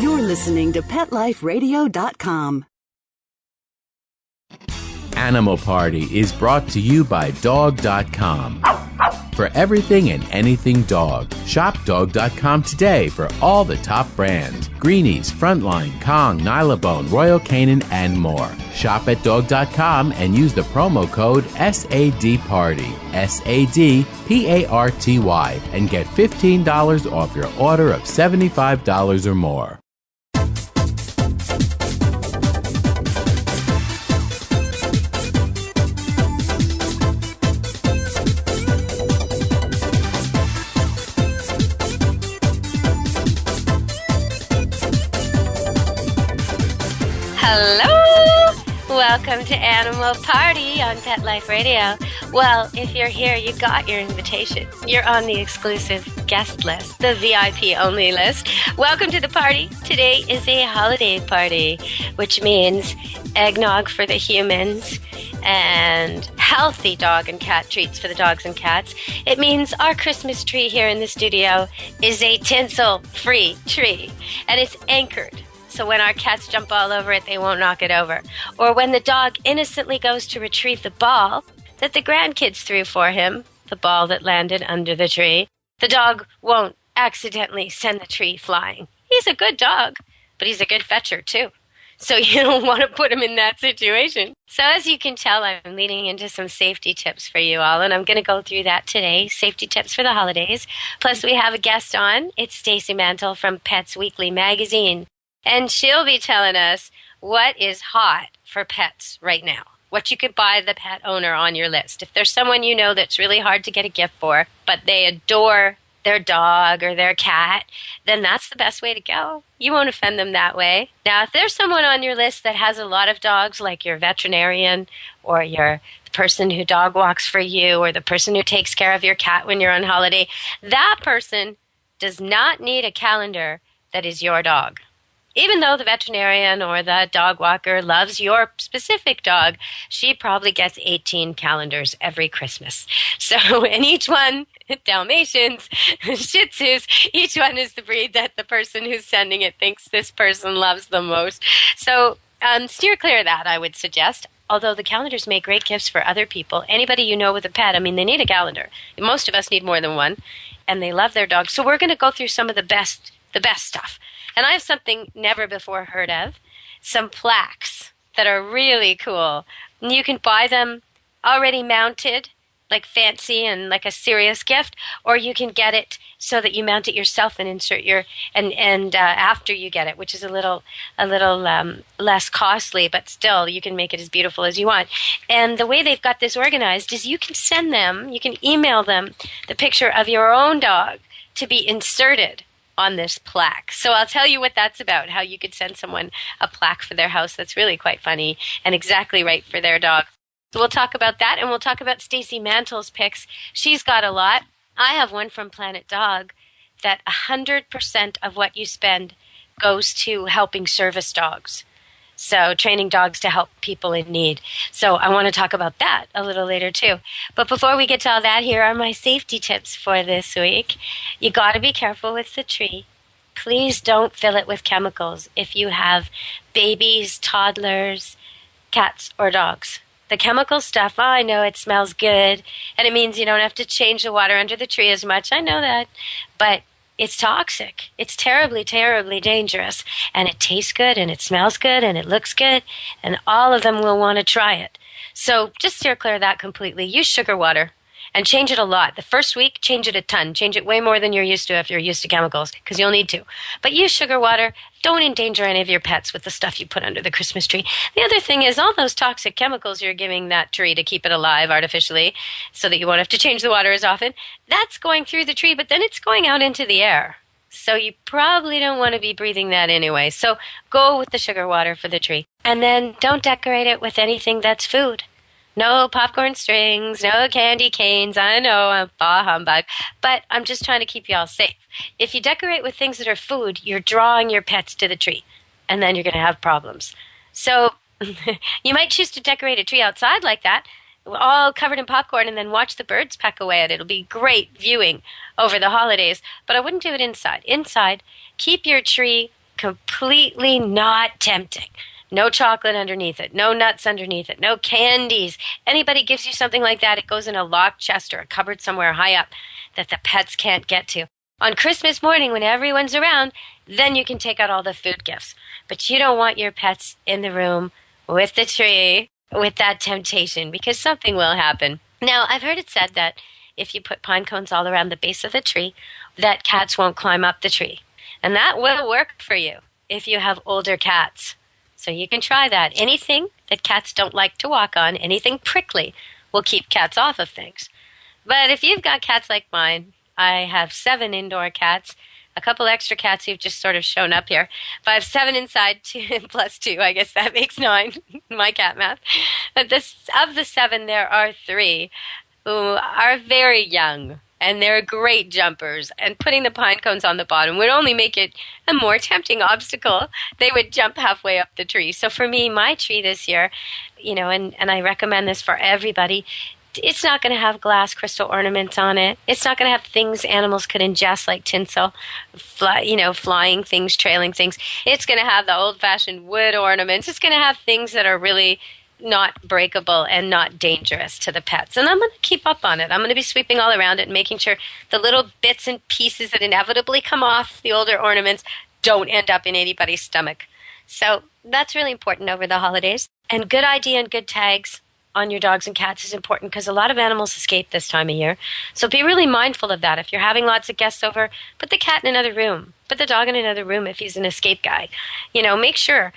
You're listening to PetLifeRadio.com. Animal Party is brought to you by Dog.com. For everything and anything dog, shop Dog.com today for all the top brands. Greenies, Frontline, Kong, Nylabone, Royal Canin, and more. Shop at Dog.com and use the promo code SADPARTY, SADPARTY, and get $15 off your order of $75 or more. Hello! Welcome to Animal Party on Pet Life Radio. Well, if you're here, you got your invitation. You're on the exclusive guest list, the VIP only list. Welcome to the party. Today is a holiday party, which means eggnog for the humans and healthy dog and cat treats for the dogs and cats. It means our Christmas tree here in the studio is a tinsel-free tree, and it's anchored. So when our cats jump all over it, they won't knock it over. Or when the dog innocently goes to retrieve the ball that the grandkids threw for him, the ball that landed under the tree, the dog won't accidentally send the tree flying. He's a good dog, but he's a good fetcher too. So you don't want to put him in that situation. So as you can tell, I'm leading into some safety tips for you all, and I'm going to go through that today, safety tips for the holidays. Plus we have a guest on. It's Stacey Mantle from Pets Weekly magazine. And she'll be telling us what is hot for pets right now, what you could buy the pet owner on your list. If there's someone you know that's really hard to get a gift for, but they adore their dog or their cat, then that's the best way to go. You won't offend them that way. Now, if there's someone on your list that has a lot of dogs, like your veterinarian or your person who dog walks for you or the person who takes care of your cat when you're on holiday, that person does not need a calendar that is your dog. Even though the veterinarian or the dog walker loves your specific dog, she probably gets 18 calendars every Christmas. So, and each one, Dalmatians, Shih Tzus, each one is the breed that the person who's sending it thinks this person loves the most. So, steer clear of that, I would suggest. Although the calendars make great gifts for other people. Anybody you know with a pet, I mean, they need a calendar. Most of us need more than one, and they love their dog. So we're going to go through some of the best stuff. And I have something never before heard of, some plaques that are really cool. And you can buy them already mounted, like fancy and like a serious gift, or you can get it so that you mount it yourself and insert your, and after you get it, which is a little less costly, but still you can make it as beautiful as you want. And the way they've got this organized is you can send them, you can email them the picture of your own dog to be inserted on this plaque. So I'll tell you what that's about, how you could send someone a plaque for their house that's really quite funny and exactly right for their dog. So we'll talk about that, and we'll talk about Stacey Mantle's picks. She's got a lot. I have one from Planet Dog that 100% of what you spend goes to helping service dogs. So training dogs to help people in need. So I want to talk about that a little later too. But before we get to all that, here are my safety tips for this week. You got to be careful with the tree. Please don't fill it with chemicals if you have babies, toddlers, cats, or dogs. The chemical stuff, oh, I know it smells good, and it means you don't have to change the water under the tree as much. I know that. But it's toxic. It's terribly, terribly dangerous. And it tastes good, and it smells good, and it looks good, and all of them will want to try it. So just steer clear of that completely. Use sugar water and change it a lot. The first week, change it a ton. Change it way more than you're used to if you're used to chemicals, because you'll need to. But use sugar water. Don't endanger any of your pets with the stuff you put under the Christmas tree. The other thing is all those toxic chemicals you're giving that tree to keep it alive artificially so that you won't have to change the water as often, that's going through the tree, but then it's going out into the air. So you probably don't want to be breathing that anyway. So go with the sugar water for the tree. And then don't decorate it with anything that's food. No popcorn strings, no candy canes. I know, I'm bah humbug, but I'm just trying to keep you all safe. If you decorate with things that are food, you're drawing your pets to the tree, and then you're going to have problems. So you might choose to decorate a tree outside like that, all covered in popcorn, and then watch the birds peck away at it. It'll be great viewing over the holidays, but I wouldn't do it inside. Inside, keep your tree completely not tempting. No chocolate underneath it, no nuts underneath it, no candies. Anybody gives you something like that, it goes in a locked chest or a cupboard somewhere high up that the pets can't get to. On Christmas morning, when everyone's around, then you can take out all the food gifts. But you don't want your pets in the room with the tree with that temptation, because something will happen. Now, I've heard it said that if you put pine cones all around the base of the tree, that cats won't climb up the tree. And that will work for you if you have older cats. So you can try that. Anything that cats don't like to walk on, anything prickly, will keep cats off of things. But if you've got cats like mine, I have 7 indoor cats, a couple extra cats who've just sort of shown up here. But I have 7 inside, 2 plus 2, I guess that makes 9, my cat math. But of the 7, there are 3 who are very young. And they're great jumpers, and putting the pine cones on the bottom would only make it a more tempting obstacle. They would jump halfway up the tree. So for me, my tree this year, and I recommend this for everybody, it's not going to have glass crystal ornaments on it. It's not going to have things animals could ingest like tinsel, flying things, trailing things. It's going to have the old-fashioned wood ornaments. It's going to have things that are really not breakable and not dangerous to the pets. And I'm going to keep up on it. I'm going to be sweeping all around it and making sure the little bits and pieces that inevitably come off the older ornaments don't end up in anybody's stomach. So that's really important over the holidays. And good ID and good tags on your dogs and cats is important because a lot of animals escape this time of year. So be really mindful of that. If you're having lots of guests over, put the cat in another room. Put the dog in another room if he's an escape guy. Make sure.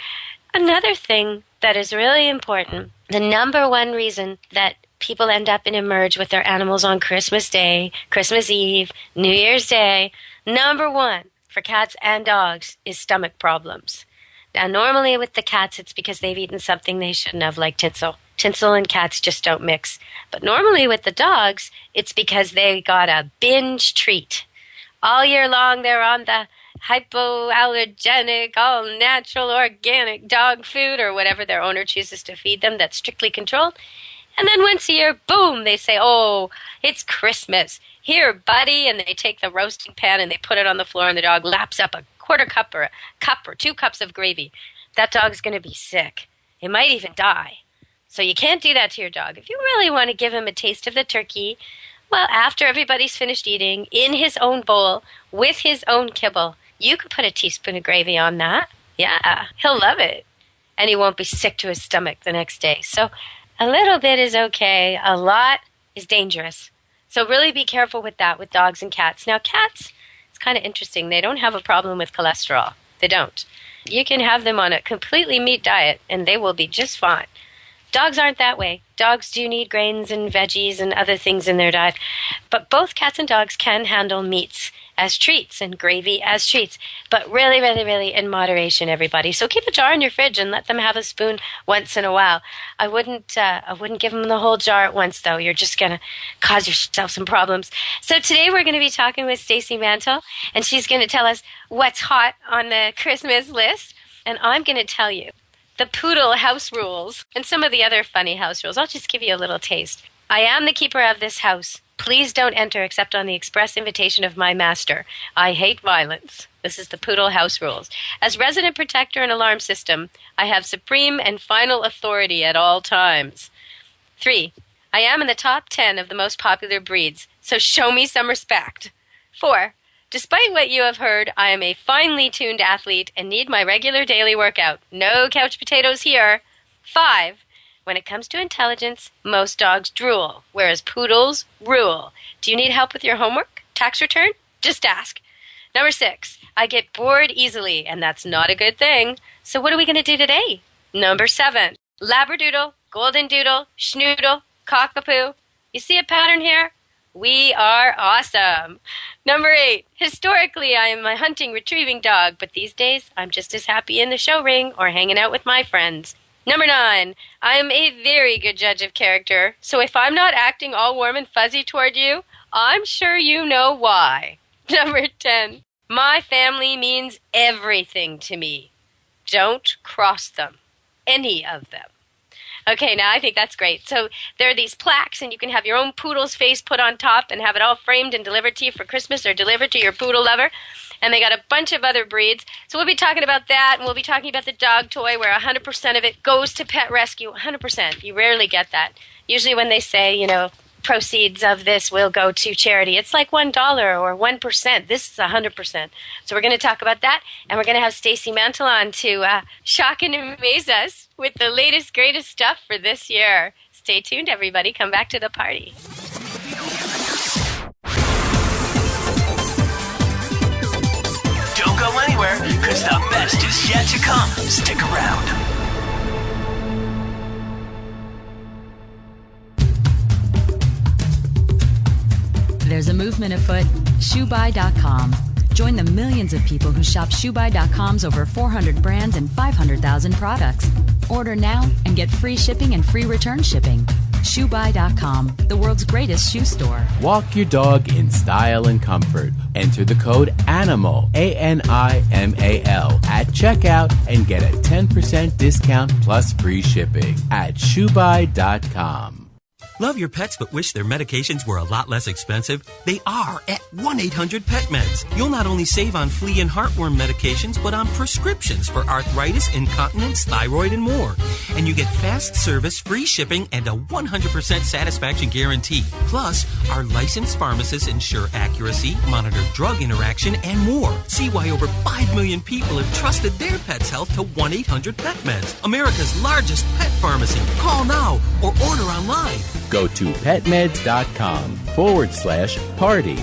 Another thing that is really important, the number one reason that people end up in emerge with their animals on Christmas Day, Christmas Eve, New Year's Day, number one for cats and dogs is stomach problems. Now, normally with the cats, it's because they've eaten something they shouldn't have, like tinsel. Tinsel and cats just don't mix. But normally with the dogs, it's because they got a binge treat. All year long, they're on the hypoallergenic, all-natural, organic dog food or whatever their owner chooses to feed them that's strictly controlled. And then once a year, boom, they say, oh, it's Christmas. Here, buddy. And they take the roasting pan and they put it on the floor and the dog laps up a quarter cup or a cup or 2 cups of gravy. That dog's going to be sick. It might even die. So you can't do that to your dog. If you really want to give him a taste of the turkey, well, after everybody's finished eating, in his own bowl, with his own kibble, you could put a teaspoon of gravy on that. Yeah, he'll love it. And he won't be sick to his stomach the next day. So a little bit is okay. A lot is dangerous. So really be careful with that with dogs and cats. Now, cats, it's kind of interesting. They don't have a problem with cholesterol. They don't. You can have them on a completely meat diet, and they will be just fine. Dogs aren't that way. Dogs do need grains and veggies and other things in their diet. But both cats and dogs can handle meats as treats and gravy as treats. But really, really, really in moderation, everybody. So keep a jar in your fridge and let them have a spoon once in a while. I wouldn't give them the whole jar at once, though. You're just going to cause yourself some problems. So today we're going to be talking with Stacey Mantle, and she's going to tell us what's hot on the Christmas list. And I'm going to tell you the poodle house rules and some of the other funny house rules. I'll just give you a little taste. I am the keeper of this house. Please don't enter except on the express invitation of my master. I hate violence. This is the poodle house rules. As resident protector and alarm system, I have supreme and final authority at all times. 3, I am in the top 10 of the most popular breeds, so show me some respect. 4, despite what you have heard, I am a finely tuned athlete and need my regular daily workout. No couch potatoes here. 5, when it comes to intelligence, most dogs drool, whereas poodles rule. Do you need help with your homework? Tax return? Just ask. Number 6, I get bored easily, and that's not a good thing. So what are we going to do today? Number 7, Labradoodle, Golden Doodle, Schnoodle, Cockapoo. You see a pattern here? We are awesome. Number 8, historically, I am a hunting, retrieving dog, but these days, I'm just as happy in the show ring or hanging out with my friends. Number 9, I am a very good judge of character, so if I'm not acting all warm and fuzzy toward you, I'm sure you know why. Number 10, my family means everything to me. Don't cross them, any of them. Okay, now I think that's great. So there are these plaques, and you can have your own poodle's face put on top and have it all framed and delivered to you for Christmas or delivered to your poodle lover. And they got a bunch of other breeds. So we'll be talking about that, and we'll be talking about the dog toy where 100% of it goes to pet rescue. 100%. You rarely get that. Usually when they say, proceeds of this will go to charity, it's like $1 or 1%. This is 100%. So we're going to talk about that, and we're going to have Stacey Mantle on to shock and amaze us with the latest, greatest stuff for this year. Stay tuned, everybody. Come back to the party. Don't go anywhere, because the best is yet to come. Stick around. There's a movement afoot, ShoeBuy.com. Join the millions of people who shop ShoeBuy.com's over 400 brands and 500,000 products. Order now and get free shipping and free return shipping. ShoeBuy.com, the world's greatest shoe store. Walk your dog in style and comfort. Enter the code ANIMAL, ANIMAL, at checkout and get a 10% discount plus free shipping at ShoeBuy.com. Love your pets but wish their medications were a lot less expensive? They are at 1-800-PET-MEDS. You'll not only save on flea and heartworm medications, but on prescriptions for arthritis, incontinence, thyroid, and more. And you get fast service, free shipping, and a 100% satisfaction guarantee. Plus, our licensed pharmacists ensure accuracy, monitor drug interaction, and more. See why over 5 million people have trusted their pet's health to 1-800-PET-MEDS, America's largest pet pharmacy. Call now or order online. Go to petmeds.com/party, PARTY,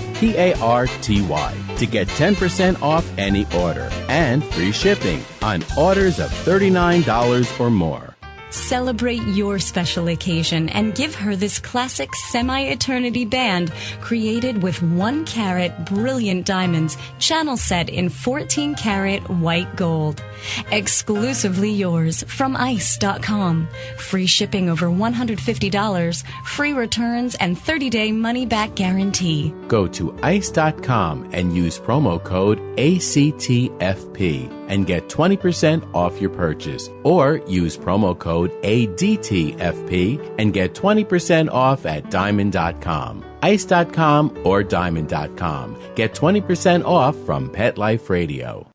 to get 10% off any order and free shipping on orders of $39 or more. Celebrate your special occasion and give her this classic semi-eternity band created with 1-carat brilliant diamonds, channel set in 14-carat white gold. Exclusively yours from ice.com. Free shipping over $150, free returns, and 30-day money-back guarantee. Go to ice.com and use promo code ACTFP and get 20% off your purchase, or use promo code ADTFP and get 20% off at diamond.com. Ice.com or diamond.com. Get 20% off from Pet Life Radio.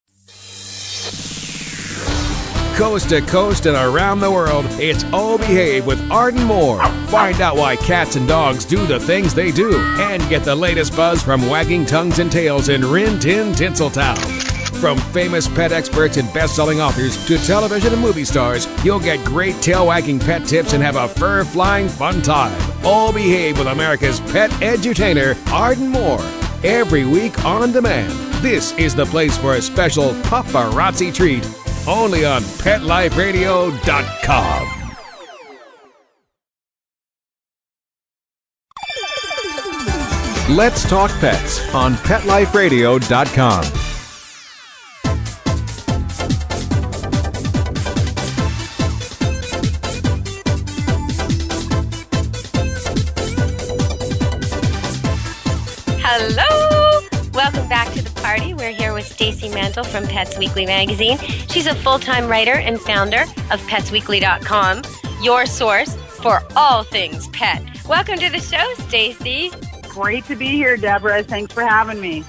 Coast to coast and around the world, it's Oh Behave with Arden Moore. Find out why cats and dogs do the things they do and get the latest buzz from wagging tongues and tails in Rin Tin Tinseltown. From famous pet experts and best-selling authors to television and movie stars, you'll get great tail-wagging pet tips and have a fur-flying fun time. All Behave with America's pet edutainer, Arden Moore. Every week on demand. This is the place for a special paparazzi treat. Only on PetLifeRadio.com. Let's Talk Pets on PetLifeRadio.com. Hello! Welcome back to the party. We're here with Stacey Mantle from Pets Weekly magazine. She's a full-time writer and founder of PetsWeekly.com, your source for all things pet. Welcome to the show, Stacey. Great to be here, Deborah. Thanks for having me.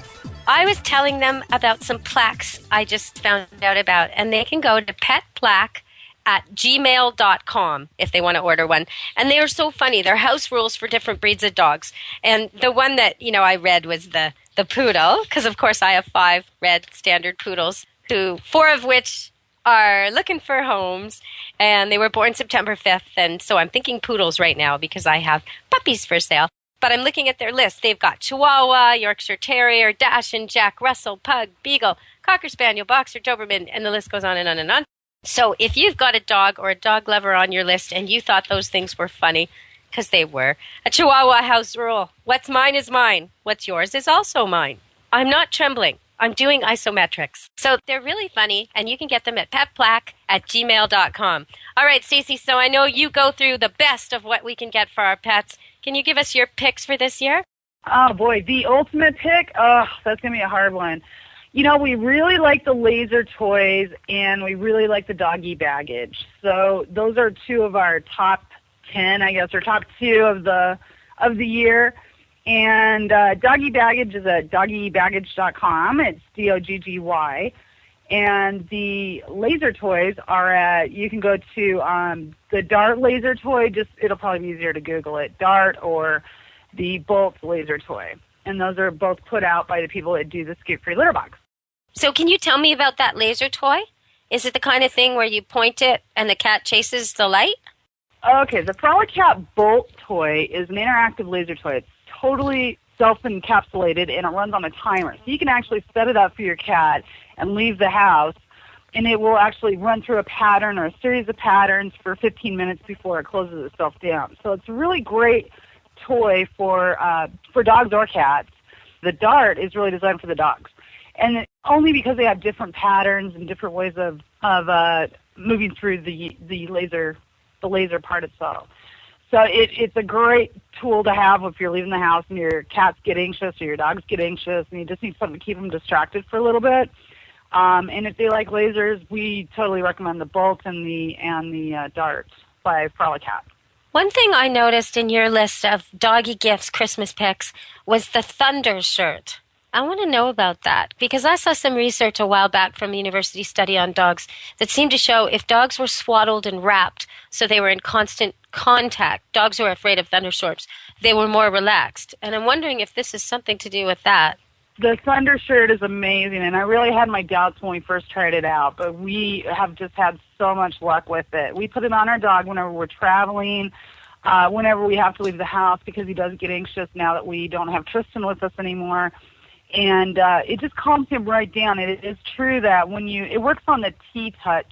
I was telling them about some plaques I just found out about, and they can go to petplaque@gmail.com if they want to order one. And they are so funny. They're house rules for different breeds of dogs. And the one that, I read was the poodle, because of course I have 5 red standard poodles, 4 of which are looking for homes, and they were born September 5th, and so I'm thinking poodles right now because I have puppies for sale. But I'm looking at their list. They've got Chihuahua, Yorkshire Terrier, Dachshund, Jack Russell, Pug, Beagle, Cocker Spaniel, Boxer, Doberman, and the list goes on and on and on. So if you've got a dog or a dog lover on your list and you thought those things were funny, because they were, a Chihuahua house rule: what's mine is mine. What's yours is also mine. I'm not trembling. I'm doing isometrics. So they're really funny, and you can get them at petplaque@gmail.com. All right, Stacey, so I know you go through the best of what we can get for our pets. Can you give us your picks for this year? Oh, boy, the ultimate pick? Oh, that's going to be a hard one. We really like the laser toys, and we really like the doggy baggage. So those are two of our top 10, I guess, or top 2 of the year. And doggy baggage is at doggybaggage.com. It's DOGGY. And the laser toys are at, you can go to the Dart laser toy, it'll probably be easier to Google it, Dart, or the Bolt laser toy. And those are both put out by the people that do the Scoop Free Litter Box. So can you tell me about that laser toy? Is it the kind of thing where you point it and the cat chases the light? Okay, the FroliCat Bolt toy is an interactive laser toy. It's totally self-encapsulated, and it runs on a timer. So you can actually set it up for your cat and leave the house, and it will actually run through a pattern or a series of patterns for 15 minutes before it closes itself down. So it's a really great toy for dogs or cats. The Dart is really designed for the dogs, and only because they have different patterns and different ways of moving through the laser part itself. So it's a great tool to have if you're leaving the house and your cats get anxious or your dogs get anxious and you just need something to keep them distracted for a little bit. And if they like lasers, we totally recommend the Bolt and the Dart by FroliCat. One thing I noticed in your list of doggy gifts, Christmas picks, was the Thunder shirt. I want to know about that because I saw some research a while back from a university study on dogs that seemed to show if dogs were swaddled and wrapped so they were in constant contact, dogs who are afraid of thunderstorms, they were more relaxed. And I'm wondering if this is something to do with that. The Thunder shirt is amazing, and I really had my doubts when we first tried it out, but we have just had so much luck with it. We put it on our dog whenever we're traveling, whenever we have to leave the house because he does get anxious now that we don't have Tristan with us anymore. And it just calms him right down. It is true that it works on the T-touch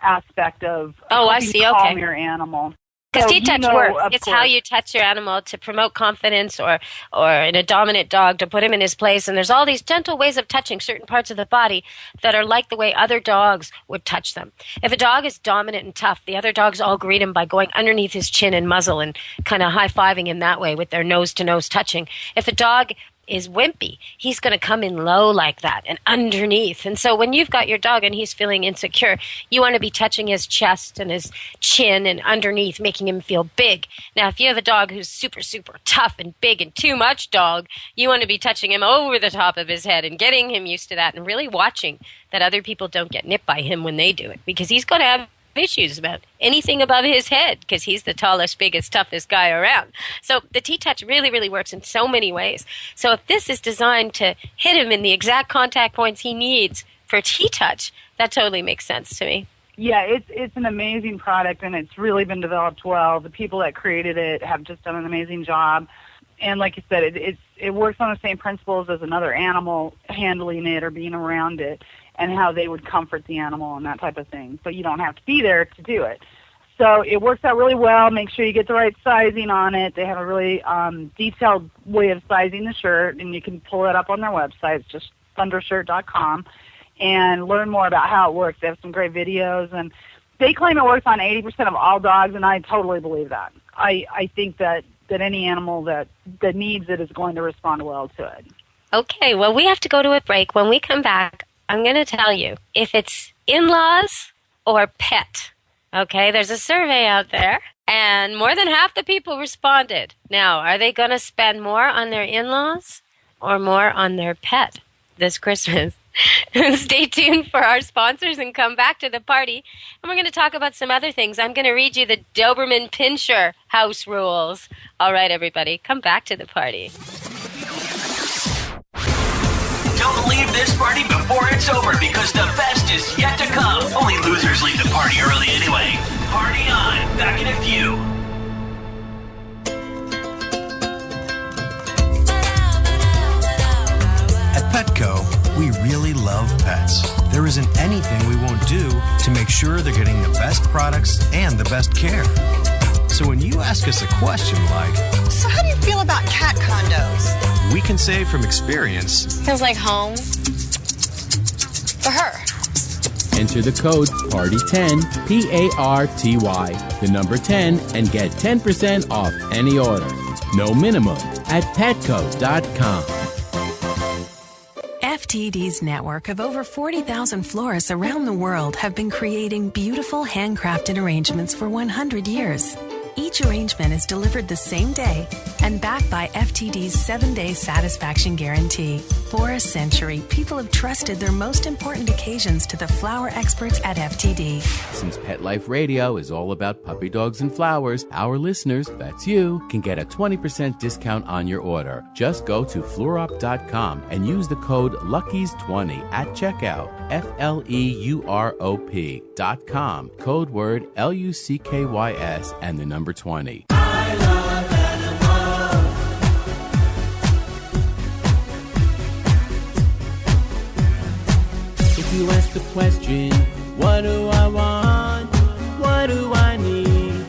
aspect of calm your animal. Because T-touch works. It's how you touch your animal to promote confidence or in a dominant dog to put him in his place. And there's all these gentle ways of touching certain parts of the body that are like the way other dogs would touch them. If a dog is dominant and tough, the other dogs all greet him by going underneath his chin and muzzle and kind of high-fiving him that way with their nose-to-nose touching. If a dog is wimpy, he's going to come in low like that and underneath. And so when you've got your dog and he's feeling insecure, you want to be touching his chest and his chin and underneath, making him feel big. Now, if you have a dog who's super, super tough and big and too much dog, you want to be touching him over the top of his head and getting him used to that and really watching that other people don't get nipped by him when they do it, because he's going to have issues about anything above his head because he's the tallest, biggest, toughest guy around. So the T-touch really, really works in so many ways. So if this is designed to hit him in the exact contact points he needs for T-touch, that totally makes sense to me. Yeah, it's an amazing product, and it's really been developed well. The people that created it have just done an amazing job. And like you said, it works on the same principles as another animal handling it or being around it, and how they would comfort the animal and that type of thing. So you don't have to be there to do it. So it works out really well. Make sure you get the right sizing on it. They have a really detailed way of sizing the shirt, and you can pull it up on their website. It's just thundershirt.com, and learn more about how it works. They have some great videos, and they claim it works on 80% of all dogs, and I totally believe that. I think that any animal that needs it is going to respond well to it. Okay, well, we have to go to a break. When we come back, I'm going to tell you if it's in-laws or pet. Okay, there's a survey out there, and more than half the people responded. Now, are they going to spend more on their in-laws or more on their pet this Christmas? Stay tuned for our sponsors and come back to the party. And we're going to talk about some other things. I'm going to read you the Doberman-Pinscher house rules. All right, everybody, come back to the party. Don't leave this party before it's over because the best is yet to come. Only losers leave the party early anyway. Party on. Back in a few. At Petco, we really love pets. There isn't anything we won't do to make sure they're getting the best products and the best care. So when you ask us a question like, so how do you feel about cat condos? We can say from experience, feels like home for her. Enter the code PARTY10, PARTY, the number 10, and get 10% off any order. No minimum at petco.com. FTD's network of over 40,000 florists around the world have been creating beautiful handcrafted arrangements for 100 years. Each arrangement is delivered the same day and backed by FTD's 7-day satisfaction guarantee. For a century, people have trusted their most important occasions to the flower experts at FTD. Since Pet Life Radio is all about puppy dogs and flowers, our listeners, that's you, can get a 20% discount on your order. Just go to fluorop.com and use the code LUCKIES20 at checkout. FLEUROP.com. Code word LUCKYS and the number 20. If you ask the question, what do I want? What do I need?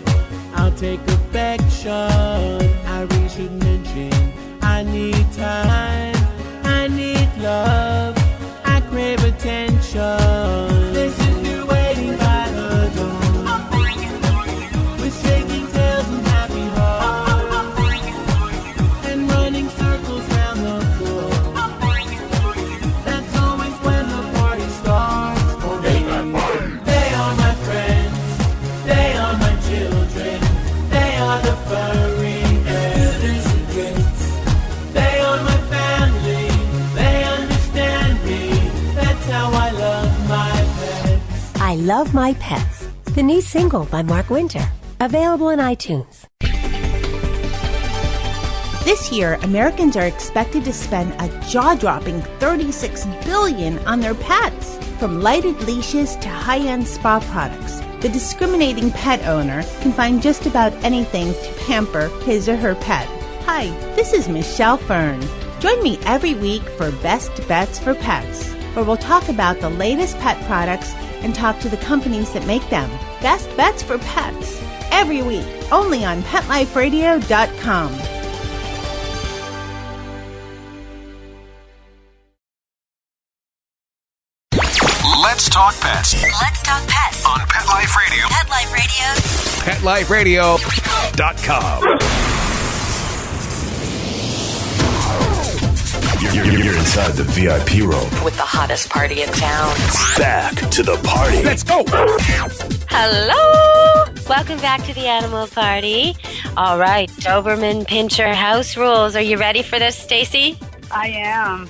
I'll take affection. I really should mention I need time. I need love. I crave attention. This is you waiting by the door. With shaking tails and happy hearts. And running circles round the floor. That's always when the party starts for me. They are my friends. They are my children. They are the furry scooters and kids. They are my family. They understand me. That's how I love my pets. I Love My Pets, the new single by Mark Winter, available on iTunes. This year, Americans are expected to spend a jaw-dropping $36 billion on their pets. From lighted leashes to high-end spa products, the discriminating pet owner can find just about anything to pamper his or her pet. Hi, this is Michelle Fern. Join me every week for Best Bets for Pets, where we'll talk about the latest pet products and talk to the companies that make them. Best Bets for Pets, every week, only on PetLifeRadio.com. Let's talk pets. Let's talk pets On Pet Life Radio. Pet Life Radio. PetLifeRadio.com. You're inside the VIP room. with the hottest party in town. Back to the party. Let's go. Hello! Welcome back to the Animal Party. All right, Doberman Pinscher house rules. Are you ready for this, Stacy? I am.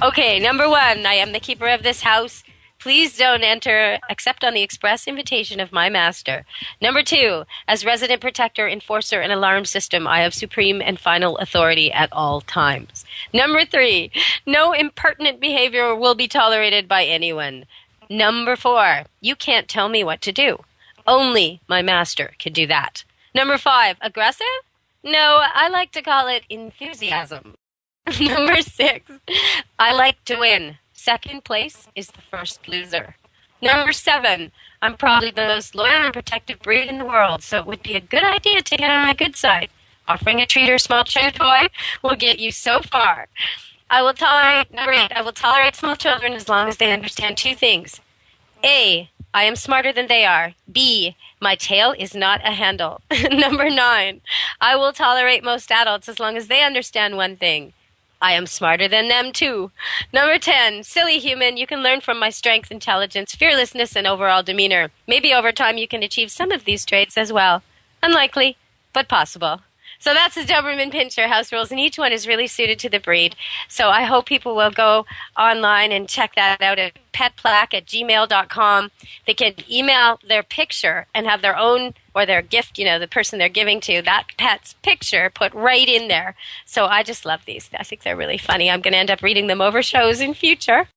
Okay, number 1, I am the keeper of this house. Please don't enter except on the express invitation of my master. Number 2, as resident protector, enforcer, and alarm system, I have supreme and final authority at all times. Number 3, no impertinent behavior will be tolerated by anyone. Number 4, you can't tell me what to do. Only my master can do that. Number 5, aggressive? No, I like to call it enthusiasm. Number 6, I like to win. Second place is the first loser. Number 7, I'm probably the most loyal and protective breed in the world, so it would be a good idea to get on my good side. Offering a treat or small chew toy will get you so far. Number 8, I will tolerate small children as long as they understand 2 things. A, I am smarter than they are. B, my tail is not a handle. Number 9, I will tolerate most adults as long as they understand one thing. I am smarter than them, too. Number 10, silly human, you can learn from my strength, intelligence, fearlessness, and overall demeanor. Maybe over time you can achieve some of these traits as well. Unlikely, but possible. So that's the Doberman Pinscher house rules, and each one is really suited to the breed. So I hope people will go online and check that out at petplaque@gmail.com. They can email their picture and have their own, or their gift, the person they're giving to, that pet's picture put right in there. So I just love these. I think they're really funny. I'm going to end up reading them over shows in future.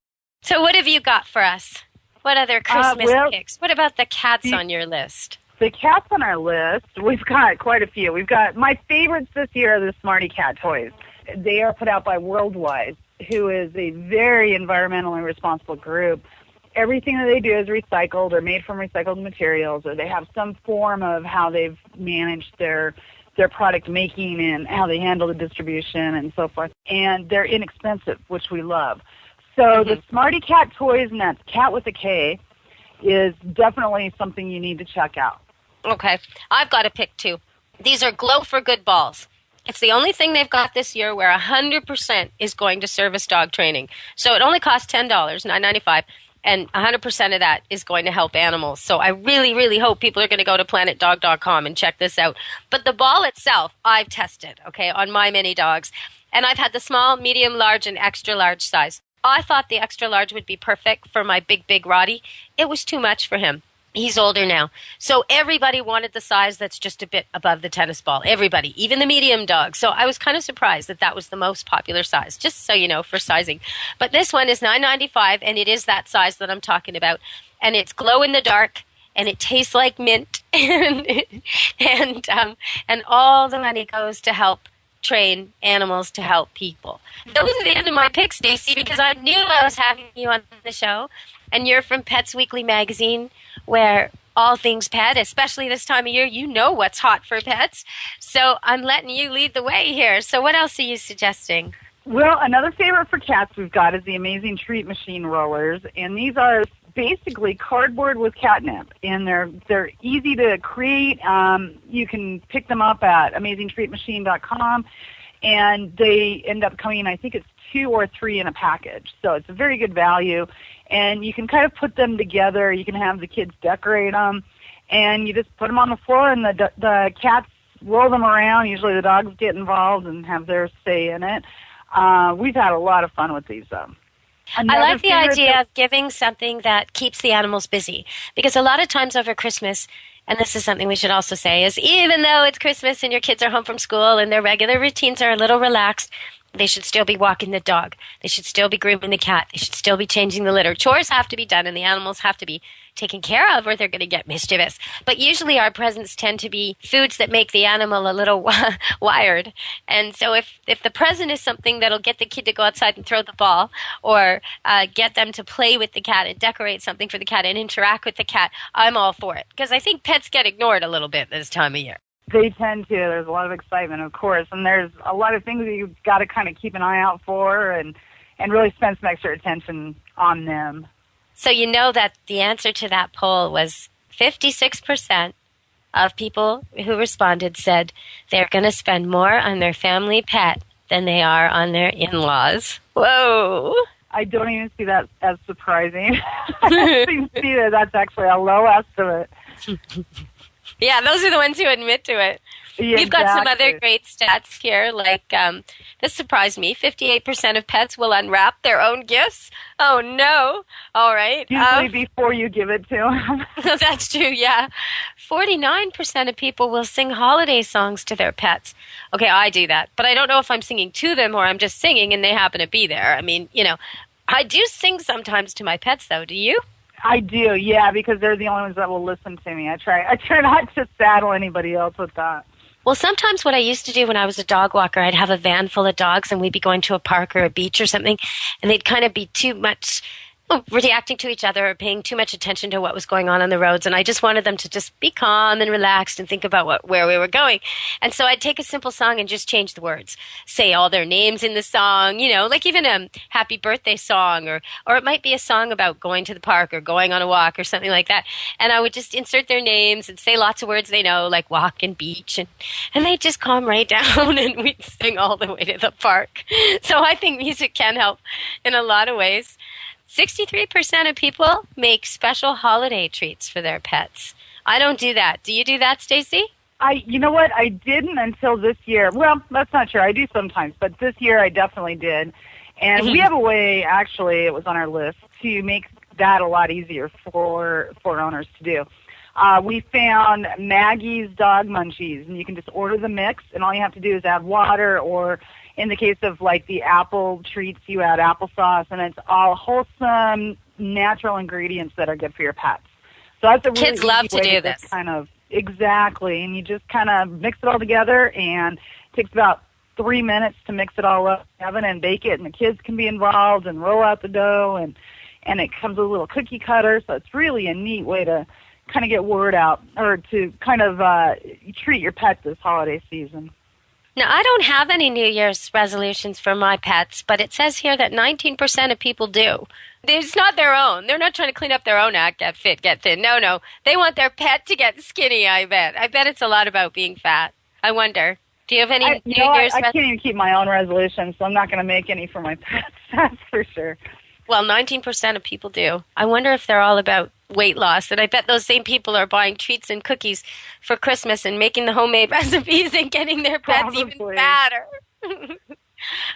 So what have you got for us? What other Christmas picks? What about the cats on your list? The cats on our list, we've got quite a few. We've got, my favorites this year are the Smarty Cat toys. They are put out by Worldwide, who is a very environmentally responsible group. Everything that they do is recycled or made from recycled materials, or they have some form of how they've managed their product making and how they handle the distribution and so forth. And they're inexpensive, which we love. So the Smarty Cat toys, and that's Cat with a K, is definitely something you need to check out. Okay. I've got a pick, too. These are Glow for Good balls. It's the only thing they've got this year where 100% is going to service dog training. So it only costs $10, $9.95, and 100% of that is going to help animals. So I really, really hope people are going to go to planetdog.com and check this out. But the ball itself, I've tested, okay, on my mini dogs. And I've had the small, medium, large, and extra large size. I thought the extra large would be perfect for my big Roddy. It was too much for him. He's older now. So everybody wanted the size that's just a bit above the tennis ball. Everybody, even the medium dog. So I was kind of surprised that that was the most popular size, just so you know, for sizing. But this one is $9.95, and it is that size that I'm talking about. And it's glow in the dark, and it tastes like mint. and all the money goes to help train animals to help people. Those are the end of my picks, Stacey, because I knew I was having you on the show. And you're from Pets Weekly magazine, where all things pet, especially this time of year, you know what's hot for pets. So I'm letting you lead the way here. So what else are you suggesting? Well, another favorite for cats we've got is the Amazing Treat Machine rollers. And these are basically cardboard with catnip. And they're easy to create. You can pick them up at amazingtreatmachine.com. And they end up coming, I think it's 2 or 3 in a package. So it's a very good value. And you can kind of put them together. You can have the kids decorate them. And you just put them on the floor, and the cats roll them around. Usually the dogs get involved and have their say in it. We've had a lot of fun with these, though. I like the idea of giving something that keeps the animals busy. Because a lot of times over Christmas, and this is something we should also say, is even though it's Christmas and your kids are home from school and their regular routines are a little relaxed, they should still be walking the dog. They should still be grooming the cat. They should still be changing the litter. Chores have to be done, and the animals have to be taken care of, or they're going to get mischievous. But usually our presents tend to be foods that make the animal a little wired. And so if the present is something that'll get the kid to go outside and throw the ball, or get them to play with the cat and decorate something for the cat and interact with the cat, I'm all for it. Because I think pets get ignored a little bit this time of year. They tend to. There's a lot of excitement, of course, and there's a lot of things that you've got to kind of keep an eye out for and really spend some extra attention on them. So you know that the answer to that poll was 56% of people who responded said they're going to spend more on their family pet than they are on their in-laws. Whoa! I don't even see that as surprising. I see that that's actually a low estimate. Yeah, those are the ones who admit to it. Yeah, You've got some other great stats here, like this surprised me. 58% of pets will unwrap their own gifts. Oh, no. All right. Usually before you give it to them. That's true, yeah. 49% of people will sing holiday songs to their pets. Okay, I do that, but I don't know if I'm singing to them or I'm just singing and they happen to be there. I mean, you know, I do sing sometimes to my pets, though. Do you? I do, yeah, because they're the only ones that will listen to me. I try not to saddle anybody else with that. Well, sometimes what I used to do when I was a dog walker, I'd have a van full of dogs and we'd be going to a park or a beach or something, and they'd kind of be too much reacting to each other or paying too much attention to what was going on the roads. And I just wanted them to just be calm and relaxed and think about where we were going. And so I'd take a simple song and just change the words, say all their names in the song, you know, like even a happy birthday song, or it might be a song about going to the park or going on a walk or something like that. And I would just insert their names and say lots of words they know, like walk and beach. And they'd just calm right down and we'd sing all the way to the park. So I think music can help in a lot of ways. 63% of people make special holiday treats for their pets. I don't do that. Do you do that, Stacey? You know what? I didn't until this year. Well, that's not true. I do sometimes, but this year I definitely did. And we have a way, actually, it was on our list, to make that a lot easier for owners to do. We found Maggie's Dog Munchies, and you can just order the mix, and all you have to do is add water, or in the case of like the apple treats, you add applesauce, and it's all wholesome, natural ingredients that are good for your pets. So that's a really kids love to do this. Kind of exactly, and you just kind of mix it all together, and it takes about 3 minutes to mix it all up in the oven and bake it, and the kids can be involved and roll out the dough, and it comes with a little cookie cutter. So it's really a neat way to kind of get word out, or to kind of treat your pet this holiday season. Now, I don't have any New Year's resolutions for my pets, but it says here that 19% of people do. It's not their own. They're not trying to clean up their own act, get fit, get thin. No. They want their pet to get skinny, I bet. I bet it's a lot about being fat. I wonder. Do you have any New You know what? Year's I can't even keep my own resolutions, so I'm not going to make any for my pets. That's for sure. Well, 19% of people do. I wonder if they're all about weight loss. And I bet those same people are buying treats and cookies for Christmas and making the homemade recipes and getting their pets even fatter.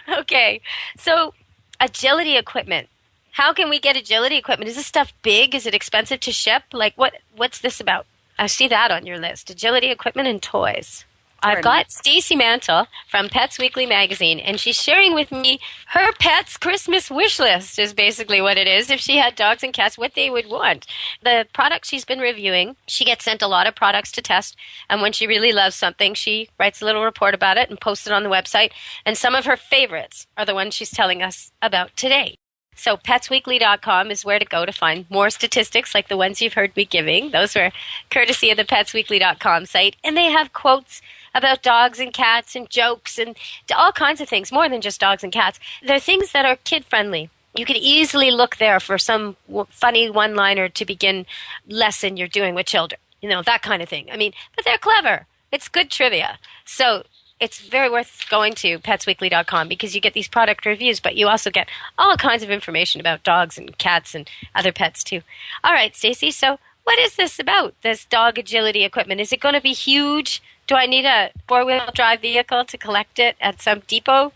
Okay. So, agility equipment. How can we get agility equipment? Is this stuff big? Is it expensive to ship? Like, what's this about? I see that on your list. Agility equipment and toys. I've got Stacy Mantle from Pets Weekly magazine, and she's sharing with me her pet's Christmas wish list is basically what it is. If she had dogs and cats, what they would want. The products she's been reviewing, she gets sent a lot of products to test, and when she really loves something, she writes a little report about it and posts it on the website. And some of her favorites are the ones she's telling us about today. So petsweekly.com is where to go to find more statistics like the ones you've heard me giving. Those were courtesy of the petsweekly.com site. And they have quotes about dogs and cats and jokes and all kinds of things, more than just dogs and cats. They're things that are kid-friendly. You could easily look there for some funny one-liner to begin lesson you're doing with children. You know, that kind of thing. I mean, but they're clever. It's good trivia. So it's very worth going to petsweekly.com because you get these product reviews, but you also get all kinds of information about dogs and cats and other pets too. All right, Stacy, so what is this about, this dog agility equipment? Is it going to be huge? Do I need a four-wheel drive vehicle to collect it at some depot?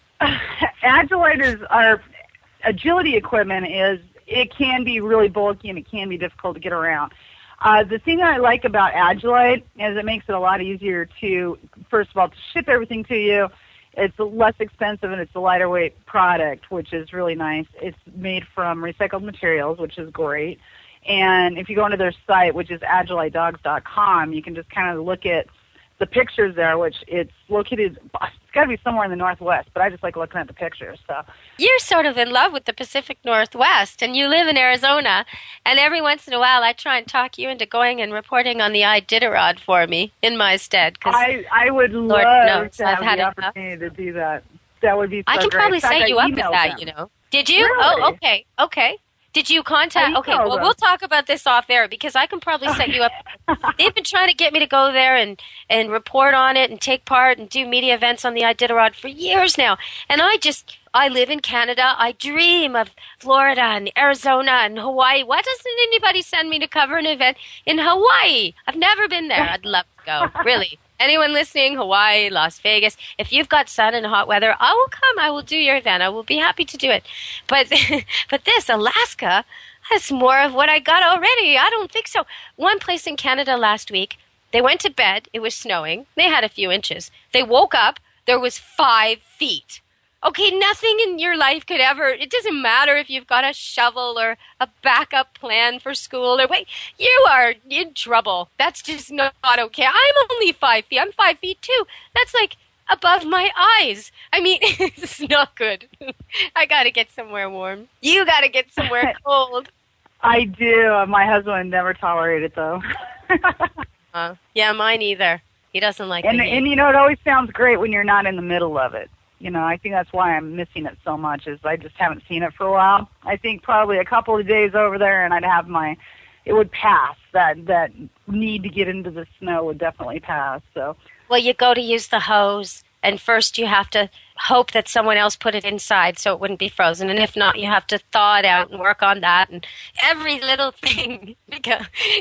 Our agility equipment it can be really bulky and it can be difficult to get around. The thing that I like about Agilite is it makes it a lot easier to, first of all, to ship everything to you. It's less expensive and it's a lighter weight product, which is really nice. It's made from recycled materials, which is great. And if you go onto their site, which is agilitedogs.com, you can just kind of look at the pictures there, which it's located, it's got to be somewhere in the Northwest, but I just like looking at the pictures. So you're sort of in love with the Pacific Northwest, and you live in Arizona, and every once in a while I try and talk you into going and reporting on the Iditarod for me in my stead. I would Lord love knows, to I've have had the enough. opportunity to do that. That would be so I can great. probably In fact, set you I up with emailed that, them. you know. Did you? Really? Oh, okay. Did you contact? Okay, well, we'll talk about this off air because I can probably set you up. They've been trying to get me to go there and report on it and take part and do media events on the Iditarod for years now. And I live in Canada. I dream of Florida and Arizona and Hawaii. Why doesn't anybody send me to cover an event in Hawaii? I've never been there. I'd love to go, really. Anyone listening, Hawaii, Las Vegas, if you've got sun and hot weather, I will come. I will do your event. I will be happy to do it. But this, Alaska, has more of what I got already. I don't think so. One place in Canada last week, they went to bed. It was snowing. They had a few inches. They woke up. There was 5 feet. Okay, nothing in your life could ever, it doesn't matter if you've got a shovel or a backup plan for school or wait, you are in trouble. That's just not okay. I'm only 5 feet. I'm 5 feet too. That's like above my eyes. I mean, it's not good. I got to get somewhere warm. You got to get somewhere cold. I do. My husband would never tolerate it though. Yeah, mine either. He doesn't like and, the heat. and you know, it always sounds great when you're not in the middle of it. You know, I think that's why I'm missing it so much is I just haven't seen it for a while. I think probably a couple of days over there and I'd have it would pass. That need to get into the snow would definitely pass. So, well, you go to use the hose and first you have to hope that someone else put it inside so it wouldn't be frozen. And if not, you have to thaw it out and work on that. And every little thing,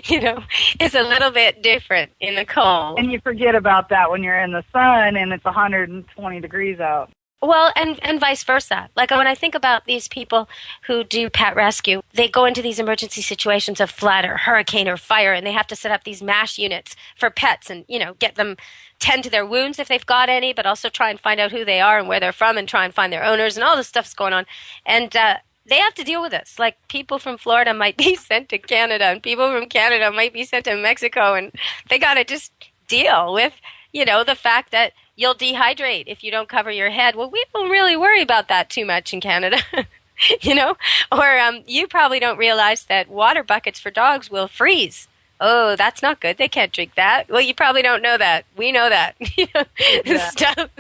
is a little bit different in the cold. And you forget about that when you're in the sun and it's 120 degrees out. Well, and vice versa. Like when I think about these people who do pet rescue, they go into these emergency situations of flood or hurricane or fire, and they have to set up these MASH units for pets and, get them tend to their wounds if they've got any, but also try and find out who they are and where they're from and try and find their owners and all this stuff's going on. And they have to deal with this. Like people from Florida might be sent to Canada and people from Canada might be sent to Mexico, and they got to just deal with, the fact that you'll dehydrate if you don't cover your head. Well, we don't really worry about that too much in Canada, Or you probably don't realize that water buckets for dogs will freeze. Oh, that's not good. They can't drink that. Well, you probably don't know that. We know that. Stuff.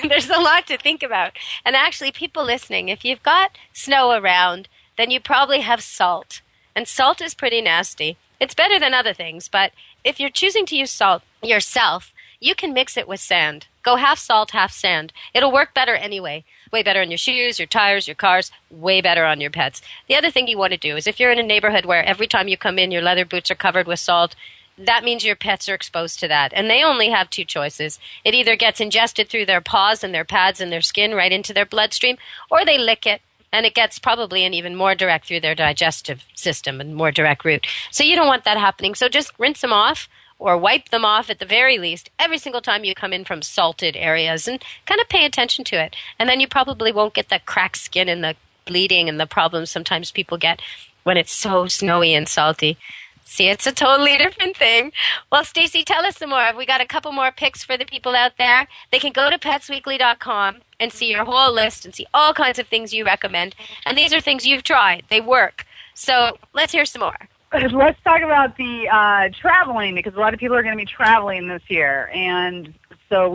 There's a lot to think about. And actually, people listening, if you've got snow around, then you probably have salt. And salt is pretty nasty. It's better than other things, but if you're choosing to use salt yourself, you can mix it with sand. Go half salt, half sand. It'll work better anyway. Way better on your shoes, your tires, your cars, way better on your pets. The other thing you want to do is if you're in a neighborhood where every time you come in, your leather boots are covered with salt, that means your pets are exposed to that. And they only have two choices. It either gets ingested through their paws and their pads and their skin right into their bloodstream, or they lick it, and it gets probably an even more direct through their digestive system and more direct route. So you don't want that happening. So just rinse them off or wipe them off at the very least every single time you come in from salted areas and kind of pay attention to it. And then you probably won't get the cracked skin and the bleeding and the problems sometimes people get when it's so snowy and salty. See, it's a totally different thing. Well, Stacey, tell us some more. We got a couple more picks for the people out there. They can go to petsweekly.com and see your whole list and see all kinds of things you recommend. And these are things you've tried. They work. So let's hear some more. Let's talk about the traveling, because a lot of people are going to be traveling this year. And so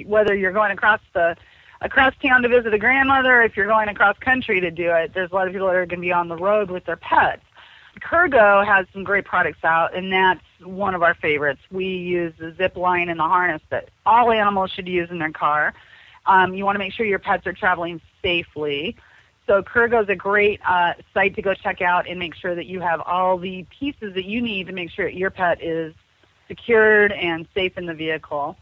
whether you're going across town to visit a grandmother, or if you're going across country to do it, there's a lot of people that are going to be on the road with their pets. Kurgo has some great products out, and that's one of our favorites. We use the zip line and the harness that all animals should use in their car. You want to make sure your pets are traveling safely. So Kurgo is a great site to go check out and make sure that you have all the pieces that you need to make sure your pet is secured and safe in the vehicle.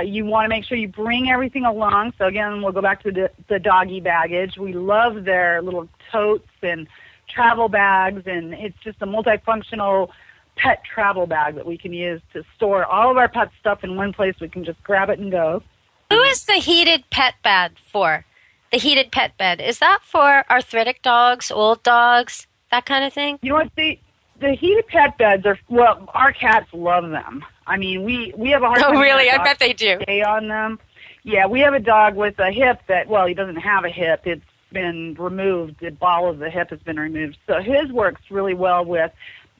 You want to make sure you bring everything along. So again, we'll go back to the doggy baggage. We love their little totes and travel bags, and it's just a multifunctional pet travel bag that we can use to store all of our pet stuff in one place. We can just grab it and go. Who is the heated pet bed for? The heated pet bed, is that for arthritic dogs, old dogs, that kind of thing? You know what, the heated pet beds are, well, our cats love them. I mean, we have a hard time. Oh, really? I bet they do. Stay on them. Yeah, we have a dog with a hip that, well, he doesn't have a hip. It's been removed. The ball of the hip has been removed. So his works really well with,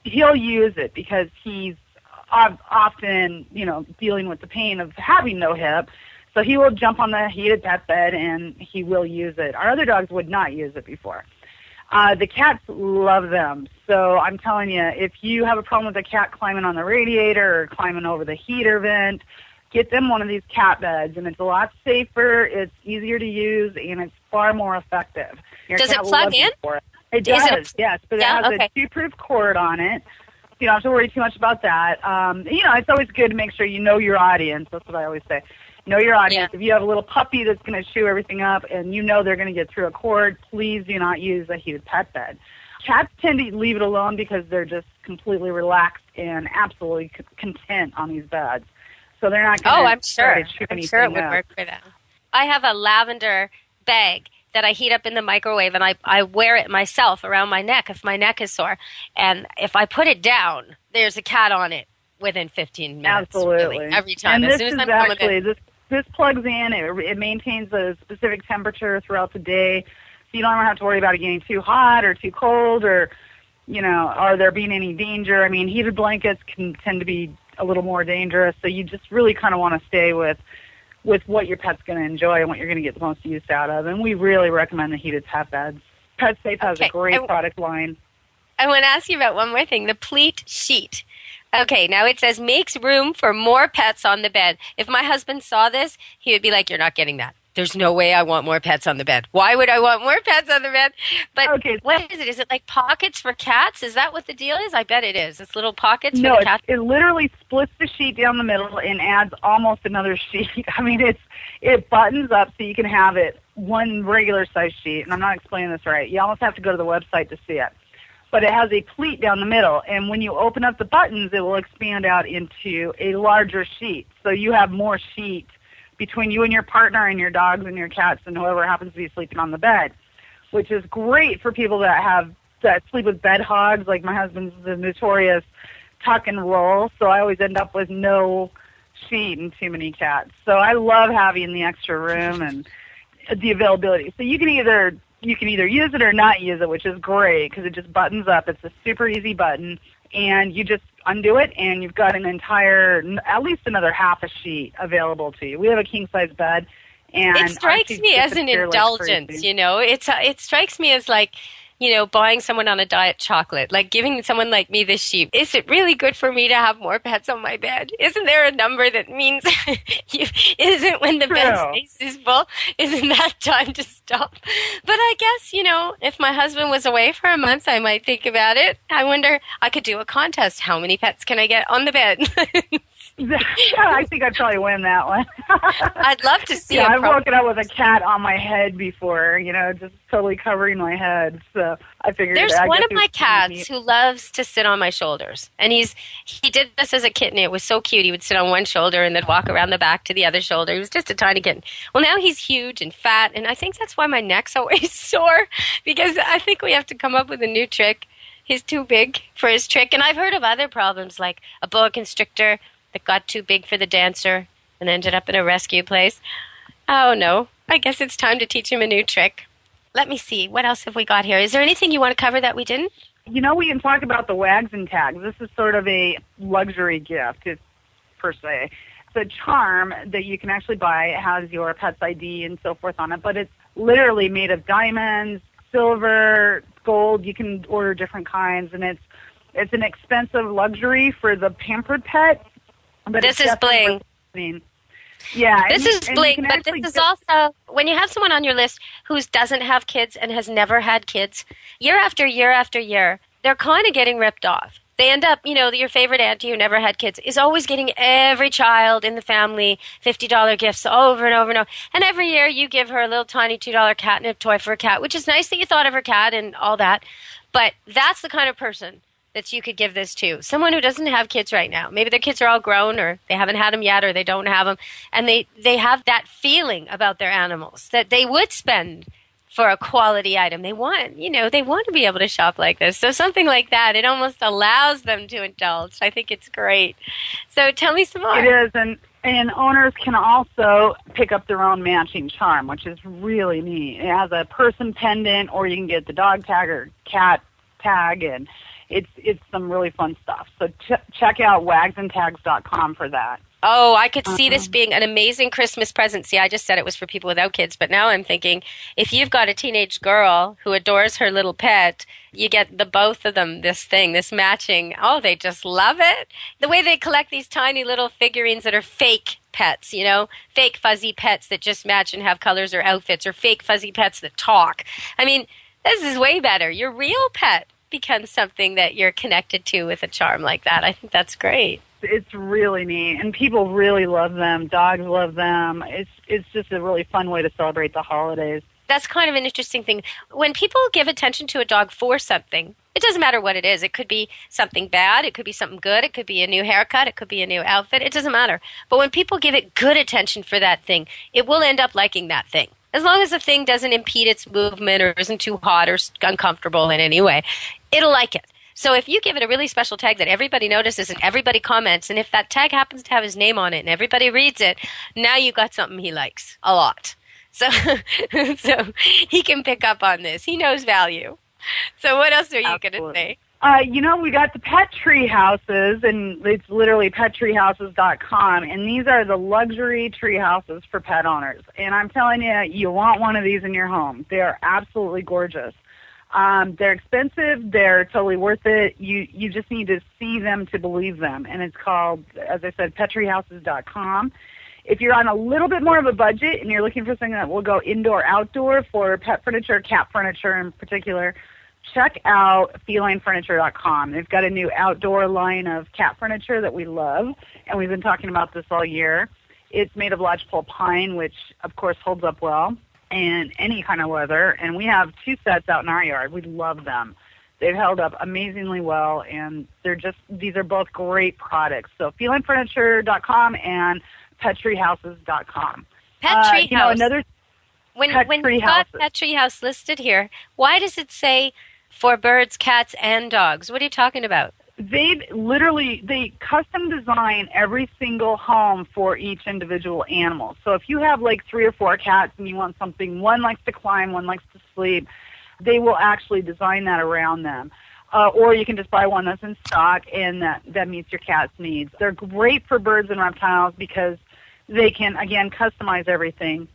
he'll use it because he's often, dealing with the pain of having no hip. So he will jump on the heated pet bed and he will use it. Our other dogs would not use it before. The cats love them. So I'm telling you, if you have a problem with a cat climbing on the radiator or climbing over the heater vent, get them one of these cat beds, and it's a lot safer, it's easirer to use, and it's far more effective. Does it plug in? It does, yes, but it has a two-proof cord on it. You don't have to worry too much about that. It's always good to make sure you know your audience. That's what I always say. Know your audience. Yeah. If you have a little puppy that's going to chew everything up and you know they're going to get through a cord, please do not use a heated pet bed. Cats tend to leave it alone because they're just completely relaxed and absolutely content on these beds. So they're not going to I'm sure it would work for them. I have a lavender bag that I heat up in the microwave, and I wear it myself around my neck if my neck is sore. And if I put it down, there's a cat on it within 15 minutes. Absolutely. Really, every time. And as soon as I'm actually, this plugs in. It maintains a specific temperature throughout the day. So you don't ever have to worry about it getting too hot or too cold or, are there being any danger. I mean, heated blankets can tend to be a little more dangerous. So you just really kind of want to stay with what your pet's going to enjoy and what you're going to get the most use out of. And we really recommend the heated pet beds. PetSafe has a great product line. I want to ask you about one more thing, the pleat sheet. Okay, now it says makes room for more pets on the bed. If my husband saw this, he would be like, you're not getting that. There's no way I want more pets on the bed. Why would I want more pets on the bed? But what is it? Is it like pockets for cats? Is that what the deal is? I bet it is. It's little pockets for the cats? No, it literally splits the sheet down the middle and adds almost another sheet. I mean, it buttons up so you can have it one regular size sheet. And I'm not explaining this right. You almost have to go to the website to see it. But it has a pleat down the middle. And when you open up the buttons, it will expand out into a larger sheet. So you have more sheet between you and your partner and your dogs and your cats and whoever happens to be sleeping on the bed, which is great for people that sleep with bed hogs. Like my husband's the notorious tuck and roll, so I always end up with no sheet and too many cats. So I love having the extra room and the availability. So you can either use it or not use it, which is great because it just buttons up. It's a super easy button, and you just undo it, and you've got an entire, at least another half a sheet available to you. We have a king-size bed, and it strikes me as an indulgence, It strikes me as like, buying someone on a diet chocolate, like giving someone like me this sheep. Is it really good for me to have more pets on my bed? Isn't there a number that means isn't when the bed space is full? Isn't that time to stop? But I guess, if my husband was away for a month, I might think about it. I wonder, I could do a contest. How many pets can I get on the bed? I think I'd probably win that one. I'd love to see. Yeah, I've woken up with a cat on my head before, just totally covering my head. So I figured there's one of my cats who loves to sit on my shoulders, and he did this as a kitten. It was so cute. He would sit on one shoulder and then walk around the back to the other shoulder. He was just a tiny kitten. Well, now he's huge and fat, and I think that's why my neck's always sore, because I think we have to come up with a new trick. He's too big for his trick, and I've heard of other problems like a boa constrictor that got too big for the dancer and ended up in a rescue place. Oh, no. I guess it's time to teach him a new trick. Let me see. What else have we got here? Is there anything you want to cover that we didn't? We can talk about the wags and tags. This is sort of a luxury gift, per se. It's a charm that you can actually buy. It has your pet's ID and so forth on it, but it's literally made of diamonds, silver, gold. You can order different kinds, and it's an expensive luxury for the pampered pet. But this is bling. Yeah. This is bling, but this is also, when you have someone on your list who doesn't have kids and has never had kids, year after year after year, they're kind of getting ripped off. They end up, your favorite auntie who never had kids is always getting every child in the family $50 gifts over and over and over. And every year you give her a little tiny $2 catnip toy for a cat, which is nice that you thought of her cat and all that. But that's the kind of person that you could give this to. Someone who doesn't have kids right now. Maybe their kids are all grown, or they haven't had them yet, or they don't have them. And they have that feeling about their animals that they would spend for a quality item. They want to be able to shop like this. So something like that, it almost allows them to indulge. I think it's great. So tell me some more. It is, and owners can also pick up their own matching charm, which is really neat. It has a person pendant, or you can get the dog tag or cat tag, and it's some really fun stuff. So check out wagsandtags.com for that. Oh, I could see this being an amazing Christmas present. See, I just said it was for people without kids, but now I'm thinking if you've got a teenage girl who adores her little pet, you get the both of them this matching. Oh, they just love it. The way they collect these tiny little figurines that are fake pets, fake fuzzy pets that just match and have colors or outfits, or fake fuzzy pets that talk. I mean, this is way better. Your real pet becomes something that you're connected to with a charm like that. I think that's great. It's really neat, and people really love them. Dogs love them. It's just a really fun way to celebrate the holidays. That's kind of an interesting thing. When people give attention to a dog for something, it doesn't matter what it is. It could be something bad. It could be something good. It could be a new haircut. It could be a new outfit. It doesn't matter. But when people give it good attention for that thing, it will end up liking that thing. As long as the thing doesn't impede its movement or isn't too hot or uncomfortable in any way, it'll like it. So if you give it a really special tag that everybody notices and everybody comments, and if that tag happens to have his name on it and everybody reads it, now you've got something he likes a lot. So he can pick up on this. He knows value. So what else are you going to say? We got the pet tree houses, and it's literally pettreehouses.com, and these are the luxury tree houses for pet owners. And I'm telling you, you want one of these in your home. They are absolutely gorgeous. They're expensive. They're totally worth it. You just need to see them to believe them. And it's called, as I said, pettreehouses.com. If you're on a little bit more of a budget and you're looking for something that will go indoor-outdoor for pet furniture, cat furniture in particular, check out felinefurniture.com. They've got a new outdoor line of cat furniture that we love, and we've been talking about this all year. It's made of lodgepole pine, which, of course, holds up well in any kind of weather, and we have 2 sets out in our yard. We love them. They've held up amazingly well, and these are both great products. So felinefurniture.com and pettreehouses.com. Pet Tree House. When you've got Pet Tree House listed here, why does it say for birds, cats, and dogs? What are you talking about? They custom design every single home for each individual animal. So if you have like 3 or 4 cats and you want something, one likes to climb, one likes to sleep, they will actually design that around them. Or you can just buy one that's in stock and that meets your cat's needs. They're great for birds and reptiles because they can, again, customize everything.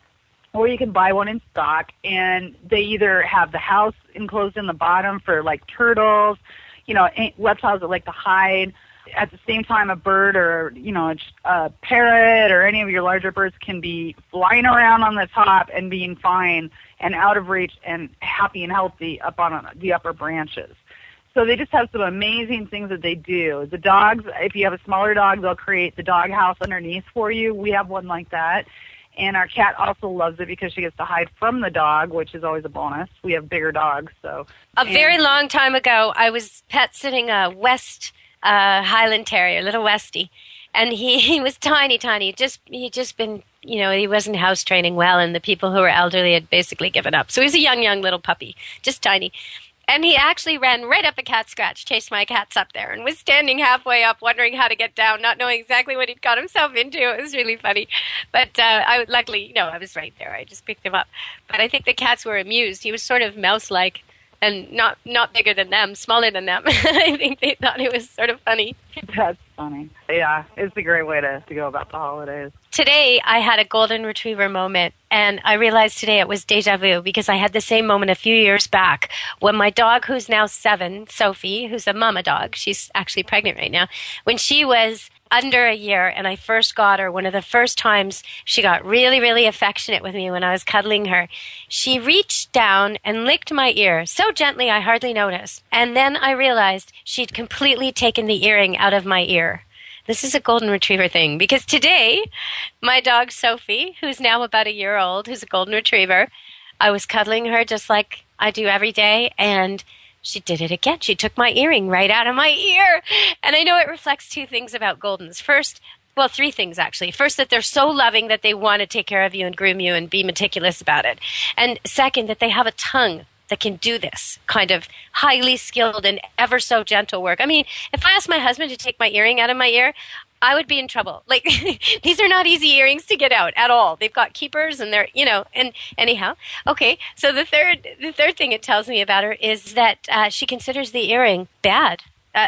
or you can buy one in stock, and they either have the house enclosed in the bottom for like turtles, reptiles that like to hide. At the same time, a bird or, a parrot or any of your larger birds can be flying around on the top and being fine and out of reach and happy and healthy up on the upper branches. So they just have some amazing things that they do. The dogs, if you have a smaller dog, they'll create the dog house underneath for you. We have one like that. And our cat also loves it because she gets to hide from the dog, which is always a bonus. We have bigger dogs. A very long time ago, I was pet sitting a West Highland Terrier, little Westie, and he was tiny. He'd just been, he wasn't house training well, and the people who were elderly had basically given up. So he was a young little puppy, just tiny. And he actually ran right up a cat scratch, chased my cats up there, and was standing halfway up, wondering how to get down, not knowing exactly what he'd got himself into. It was really funny. But luckily, I was right there. I just picked him up. But I think the cats were amused. He was sort of mouse-like and not bigger than them, smaller than them. I think they thought it was sort of funny. That's funny. Yeah, it's a great way to go about the holidays. Today, I had a golden retriever moment, and I realized today it was deja vu because I had the same moment a few years back when my dog, who's now 7, Sophie, who's a mama dog, she's actually pregnant right now, when she was under a year and I first got her, one of the first times she got really, really affectionate with me when I was cuddling her, she reached down and licked my ear so gently I hardly noticed. And then I realized she'd completely taken the earring out of my ear. This is a golden retriever thing because today, my dog Sophie, who's now about a year old, who's a golden retriever, I was cuddling her just like I do every day, and she did it again. She took my earring right out of my ear. And I know it reflects 2 things about Goldens. First, 3 things actually. First, that they're so loving that they want to take care of you and groom you and be meticulous about it. And second, that they have a tongue that can do this kind of highly skilled and ever so gentle work. I mean, if I asked my husband to take my earring out of my ear, I would be in trouble. Like, these are not easy earrings to get out at all. They've got keepers and they're, and anyhow. Okay, so the third thing it tells me about her is that she considers the earring bad,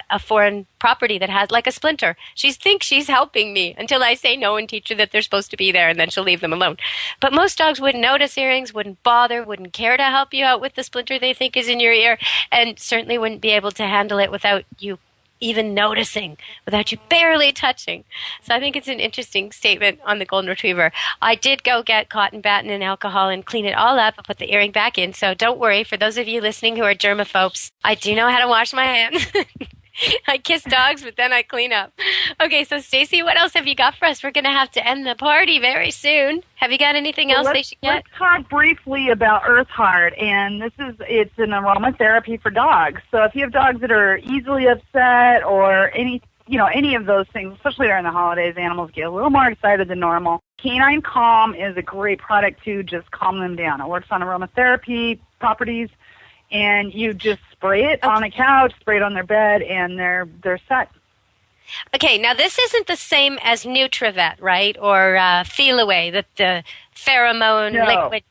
a foreign property that has, like a splinter. She thinks she's helping me until I say no and teach her that they're supposed to be there, and then she'll leave them alone. But most dogs wouldn't notice earrings, wouldn't bother, wouldn't care to help you out with the splinter they think is in your ear, and certainly wouldn't be able to handle it without you even noticing, without you barely touching. So I think it's an interesting statement on the golden retriever. I did go get cotton batting and alcohol and clean it all up and put the earring back in. So don't worry, for those of you listening who are germaphobes, I do know how to wash my hands. I kiss dogs, but then I clean up. Okay, so Stacey, what else have you got for us? We're going to have to end the party very soon. Have you got anything else they should get? Let's talk briefly about Earth Heart, and it's an aromatherapy for dogs. So if you have dogs that are easily upset or any of those things, especially during the holidays, animals get a little more excited than normal. Canine Calm is a great product to just calm them down. It works on aromatherapy properties, and you just spray it on a couch, spray it on their bed, and they're set. Okay, now this isn't the same as Nutravet, right? Or Feel Away, the pheromone liquid.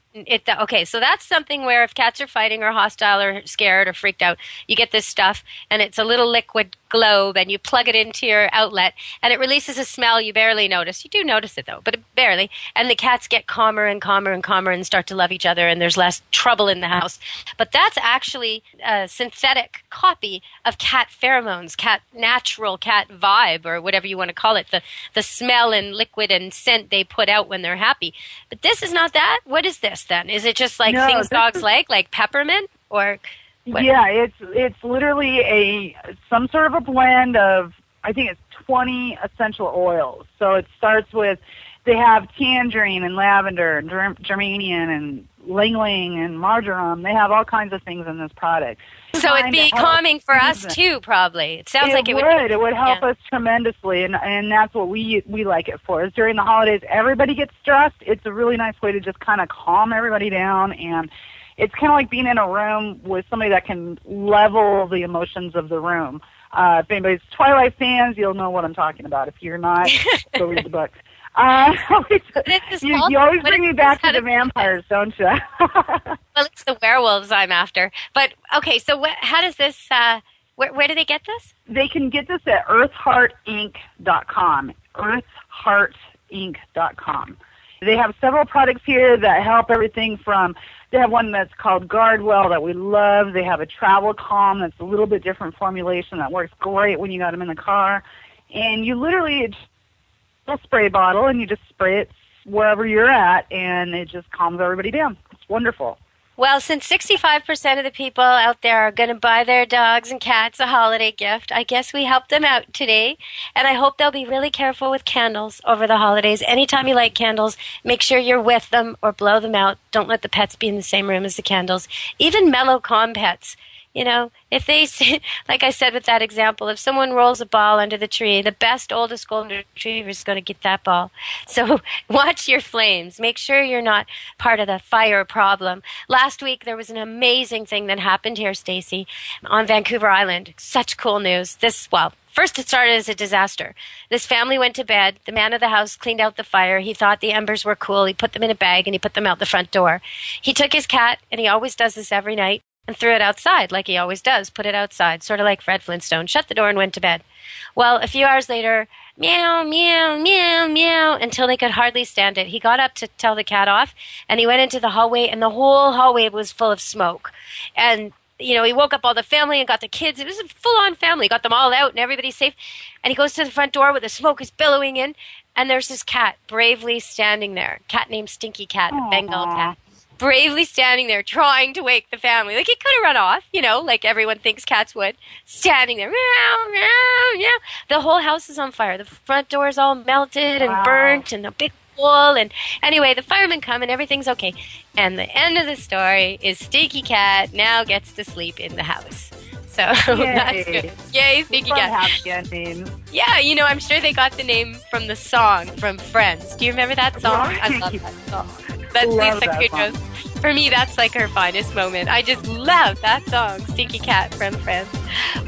Okay, so that's something where if cats are fighting or hostile or scared or freaked out, you get this stuff, and it's a little liquid globe, and you plug it into your outlet, and it releases a smell you barely notice. You do notice it, though, but barely. And the cats get calmer and calmer and calmer and start to love each other, and there's less trouble in the house. But that's actually a synthetic copy of cat pheromones, natural cat vibe, or whatever you want to call it, the smell and liquid and scent they put out when they're happy. But this is not that. What is this, then? Is it just like things dogs like peppermint, or what? Yeah, it's literally some sort of a blend of, I think it's 20 essential oils. So it starts with, they have tangerine and lavender and geranium and ling-ling and marjoram. They have all kinds of things in this product. So it'd be calming for us too, probably. It sounds like it would. It would help us tremendously, and that's what we like it for. Is during the holidays, everybody gets stressed. It's a really nice way to just kind of calm everybody down, and it's kind of like being in a room with somebody that can level the emotions of the room. If anybody's Twilight fans, you'll know what I'm talking about. If you're not, go read the book. You always bring me back to the vampires, don't you? Well, it's the werewolves I'm after. But, okay, so how does this, where do they get this? They can get this at earthheartinc.com, earthheartinc.com. They have several products here that help everything from, they have one that's called Guardwell that we love. They have a Travel Calm that's a little bit different formulation that works great when you got them in the car. And you literally, it's a spray bottle, and you just spray it wherever you're at, and it just calms everybody down. It's wonderful. Well, since 65% of the people out there are going to buy their dogs and cats a holiday gift, I guess we helped them out today. And I hope they'll be really careful with candles over the holidays. Anytime you light candles, make sure you're with them or blow them out. Don't let the pets be in the same room as the candles. Even mellow, calm pets. You know, if they, like I said with that example, if someone rolls a ball under the tree, the best, oldest golden retriever is going to get that ball. So watch your flames. Make sure you're not part of the fire problem. Last week, there was an amazing thing that happened here, Stacy, on Vancouver Island. Such cool news. First, it started as a disaster. This family went to bed. The man of the house cleaned out the fire. He thought the embers were cool. He put them in a bag, and he put them out the front door. He took his cat, and he always does this every night, and threw it outside like he always does. Put it outside, sort of like Fred Flintstone. Shut the door and went to bed. Well, a few hours later, meow, meow, meow, meow, until they could hardly stand it. He got up to tell the cat off, and he went into the hallway, and the whole hallway was full of smoke. And, you know, he woke up all the family and got the kids. It was a full-on family. Got them all out, and everybody's safe. And he goes to the front door where the smoke is billowing in, and there's this cat bravely standing there. Cat named Stinky Cat, a Bengal cat. Bravely standing there trying to wake the family. Like, he could have run off, you know, like everyone thinks cats would. Standing there, meow, meow, meow. The whole house is on fire. The front door is all melted and burnt, and a big hole. And anyway, the firemen come and everything's okay. And the end of the story is Stinky Cat now gets to sleep in the house. So that's good. Yay, Stinky Cat. Happy ending. Yeah, you know, I'm sure they got the name from the song from Friends. Do you remember that song? I love that song. That's Lisa Kudrow's. For me, that's like her finest moment. I just love that song, Stinky Cat from Friends.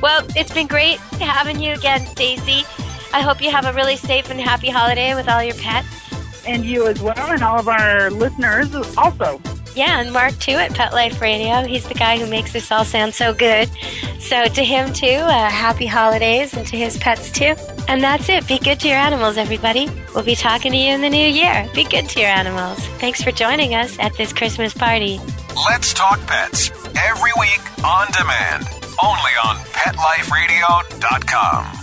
Well, it's been great having you again, Stacy. I hope you have a really safe and happy holiday with all your pets. And you as well, and all of our listeners also. Yeah, and Mark, too, at Pet Life Radio. He's the guy who makes this all sound so good. So to him, too, happy holidays, and to his pets, too. And that's it. Be good to your animals, everybody. We'll be talking to you in the new year. Be good to your animals. Thanks for joining us at this Christmas party. Let's Talk Pets, every week on demand, only on PetLifeRadio.com.